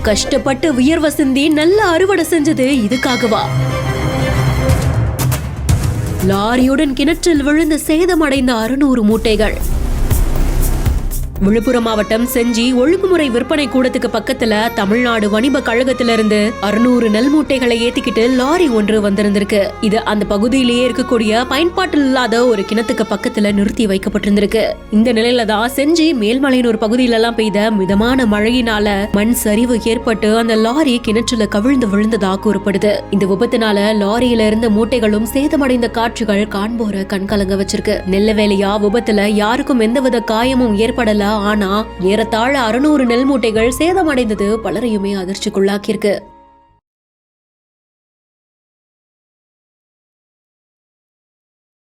கஷ்டப்பட்டு வியர்வை சிந்தி நல்ல அறுவடை செஞ்சது இதுக்காகவா? லாரியுடன் கிணற்றில் விழுந்து சேதமடைந்த 600 மூட்டைகள். விழுப்புரம் மாவட்டம் செஞ்சி ஒழுங்குமுறை விற்பனை கூடத்துக்கு பக்கத்துல தமிழ்நாடு வணிப கழகத்திலிருந்து 600 நெல் மூட்டைகளை ஏத்திக்கிட்டு லாரி ஒன்று வந்திருந்திருக்கு. இது அந்த பகுதியிலேயே இருக்கக்கூடிய பயன்பாட்டில் இல்லாத ஒரு கிணத்துக்கு பக்கத்துல நிறுத்தி வைக்கப்பட்டிருந்திருக்கு. இந்த நிலையில தான் செஞ்சி மேல்மலையனூர் பகுதியில எல்லாம் பெய்த மிதமான மழையினால மண் சரிவு ஏற்பட்டு அந்த லாரி கிணற்றுல கவிழ்ந்து விழுந்ததா கூறப்படுது. இந்த விபத்தினால லாரியில இருந்த மூட்டைகளும் சேதமடைந்த காட்சிகள் காண்போரை கண்கலங்க வச்சிருக்கு. நெல்ல வேலையா விபத்துல யாருக்கும் எந்தவித காயமும் ஏற்படல. ஆனா ஏறத்தாழ 600 நெல் மூட்டைகள் சேதமடைந்தது பலரையுமே அதிர்ச்சிக்குள்ளாக்கியிருக்கு.